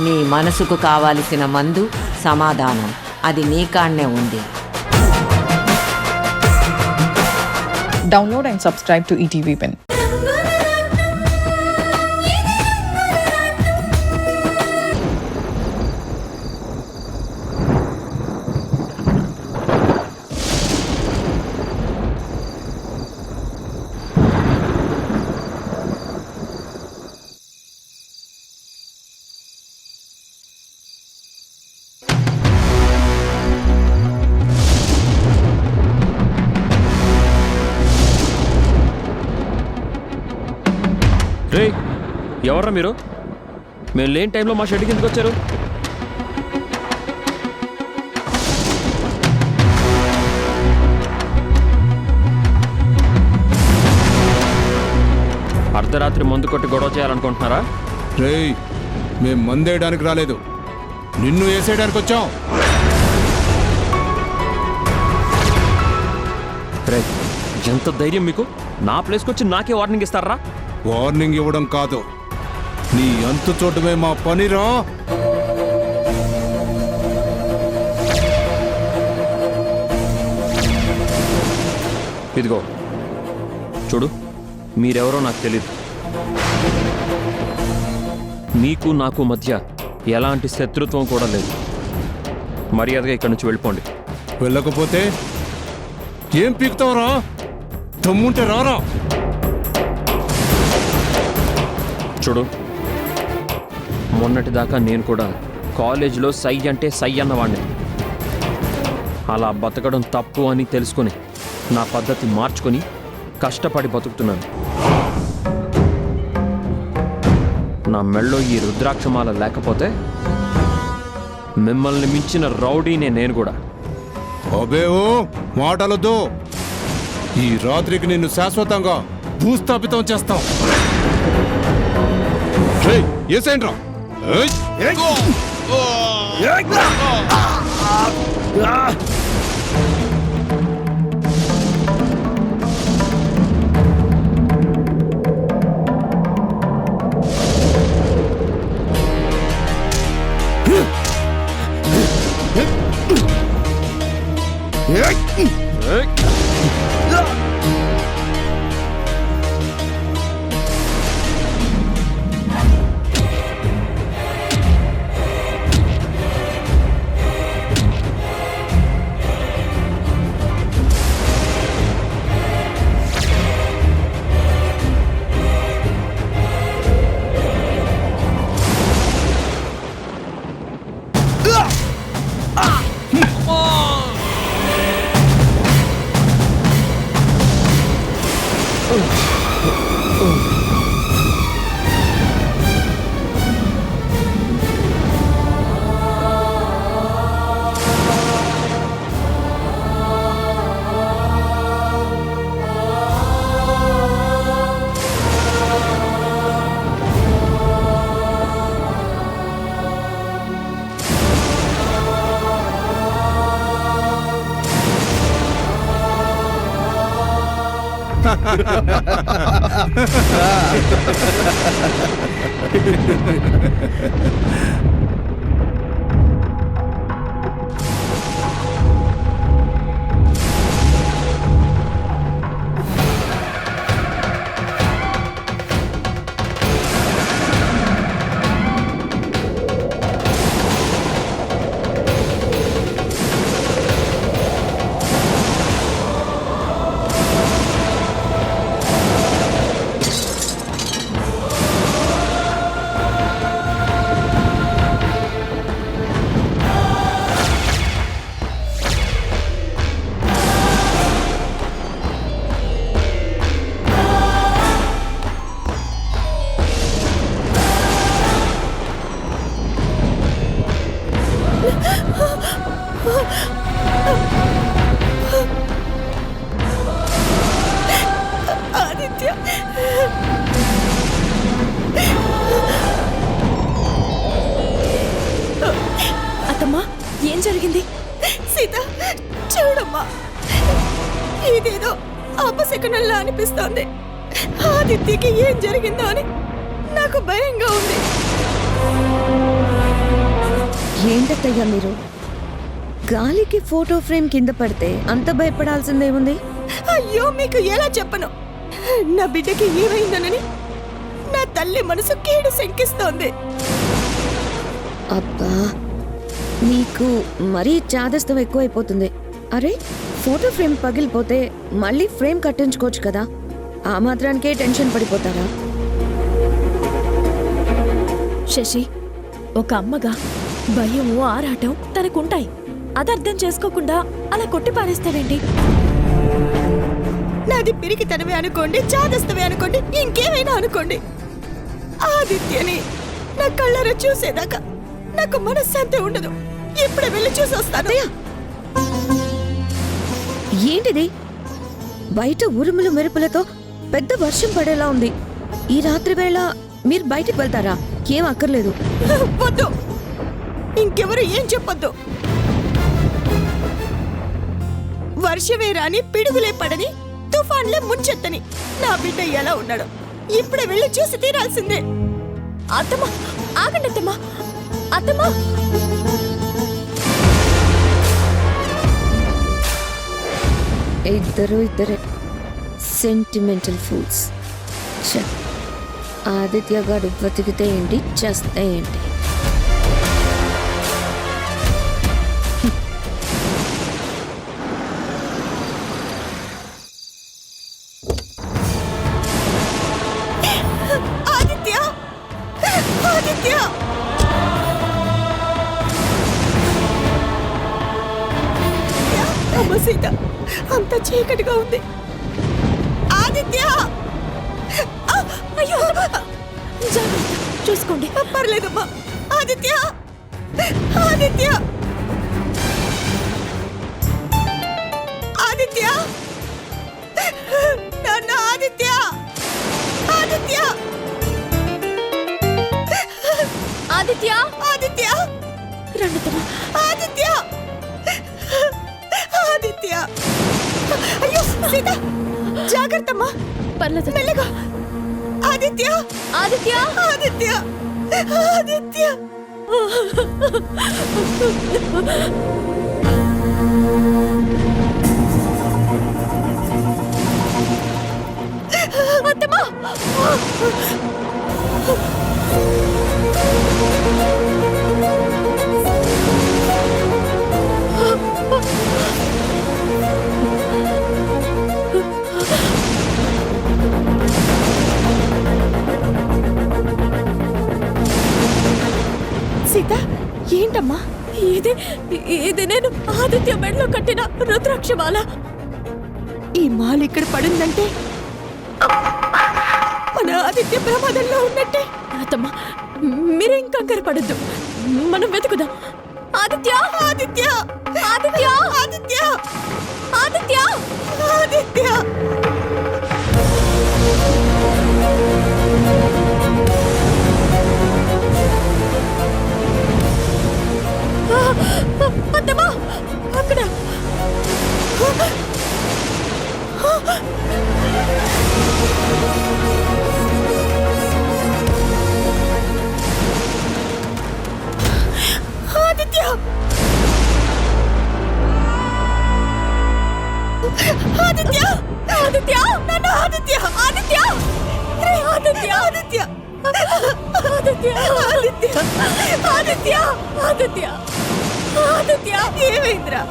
నీ మనసుకు కావలసిన మందు సమాధానం అది నీ కాడనే ఉంది. Download and subscribe to ETV Win. రే ఎవర్రా మీరు? మేము లేని టైంలో మా షెడ్కి ఎందుకు వచ్చారు? అర్ధరాత్రి మందు కొట్టి గొడవ చేయాలనుకుంటున్నారా? రేయ్, మేం మందేయడానికి రాలేదు, నిన్ను వేసేయడానికి వచ్చాం. రే ఎంత ధైర్యం మీకు? నా ప్లేస్కి వచ్చి నాకే వార్నింగ్ ఇస్తారా? వార్నింగ్ ఇవ్వడం కాదు, నీ అంతు చూడటమే మా పనిరా. ఇదిగో చూడు, మీరెవరో నాకు తెలీదు. మీకు నాకు మధ్య ఎలాంటి శత్రుత్వం కూడా లేదు. మర్యాదగా ఇక్కడి నుంచి వెళ్ళిపోండి. వెళ్ళకపోతే ఏం పీకుతావరా? తమ్ముంటే రారా. చూడు, మొన్నటిదాకా నేను కూడా కాలేజీలో సై అంటే సై అన్నవాడిని. అలా బతకడం తప్పు అని తెలుసుకొని నా పద్ధతి మార్చుకొని కష్టపడి బతుకుతున్నాను. నా మెళ్ళో ఈ రుద్రాక్షమాల లేకపోతే మిమ్మల్ని మించిన రౌడీనే నేను కూడా. అబేవో మాటలొద్దు, ఈ రాత్రికి నిన్ను శాశ్వతంగా భూస్థాపితం చేస్తాం. ఏసేంట్రా? ఆదిత్య, అత్తమ్మా ఏం జరిగింది? సీత చూడమ్మా, ఇదేదో అపశకునంలా అనిపిస్తోంది. ఆదిత్యకి ఏం జరిగిందో అని నాకు భయంగా ఉంది. ఏంటత్తయ్యా మీరు? గాలికి ఫోటో ఫ్రేమ్ కింద పడితే అంత భయపడాల్సిందేముంది? అయ్యో మీకు ఎలా చెప్పను, నా బిడ్డకి ఏమైందనని నా తల్లి మనసు కీడు శంకిస్తోంది. అబ్బా, నీకు మరీ చాదస్తం ఎక్కువైపోతుంది. అరే, ఫోటో ఫ్రేమ్ పగిలిపోతే మళ్ళీ ఫ్రేమ్ కట్టించుకోవచ్చు కదా, ఆ మాత్రానికే టెన్షన్ పడిపోతారా? శశి, ఒక అమ్మగా భయం ఆరాటం తనకుంటాయి. అది అర్థం చేసుకోకుండా అలా కొట్టి పారేస్తావేంటి? నాది పిరికితనమే అనుకోండి, చాదస్తమే అనుకోండి, ఇంకేమైనా అనుకోండి, ఆదిత్యని నా కళ్ళారా చూసేదాకా నాకు మనశ్శాంతి ఉండదు. ఇప్పుడే వెళ్ళి చూసి వస్తాను. ఏంటిది? బయట ఉరుములు మెరుపులతో పెద్ద వర్షం పడేలా ఉంది. ఈ రాత్రి వేళ మీరు బయటికి వెళ్తారా? ఏం అక్కర్లేదు. వద్దు, ఇంకెవరు ఏం చెప్పొద్దు. వర్షమే రాని, పిడుగులే పడని, తుఫాన్లే ముంచెత్తని నా బిడ్డ ఎలా ఉన్నాడు ఇప్పుడే వెళ్ళి చూసి తీరాల్సిందే. అత్తమ్మా, ఆగండి అత్తమ్మా. అత్తమ్మా, ఇద్దరే సెంటిమెంటల్ ఫూల్స్. ఆదిత్య గారు బతికితే ఏంటి, చేస్తే ఏంటి? ఆదిత్య, ఆదిత్య, అమ్మ సీత, అంత చీకటిగా ఉంది. ఆదిత్య, అయ్యో జాగ్రత్త, చూసుకోండి. పర్లేదమ్మా. ఆదిత్య, ఆదిత్య, ఆదిత్య, నాన్న ఆదిత్య, ఆదిత్య, ఆదిత్య, ఆదిత్య, రండమ్మా. ఆదిత్య, ఆదిత్య. అయ్యో సీత, జాగ్రత్తమ్మా. పర్లేదు. మెల్లగా. ఆదిత్య, ఆదిత్య, ఆదిత్య, ఆదిత్య. అత్తమ్మా, సీత, ఏంటమ్మా? ఇది ఇది నేను ఆదిత్య మెడలో కట్టిన రుద్రాక్షమాల. ఈ మాల ఇక్కడ పడిందంటే మన ఆదిత్య ప్రమాదంలో ఉన్నట్టే. అత్తమ్మా, మీరేం కంగారు పడద్దు, మనం వెతుకుదాం. ఆదిత్య, ఆదిత్య, ఆదిత్య, ఆదిత్య, ఆదిత్య, ఆదిత్య. అత్తమ్మా, అక్కడ ఆదిత్య, ఆదిత్య, ఆదిత్య, నాన్న ఆదిత్య, ఆదిత్య, ఆదిత్య, ఆదిత్య, ఆదిత్య, ఆదిత్య, ఆదిత్య, ఆదిత్య, ఆదిత్య. ఏమైందిరా?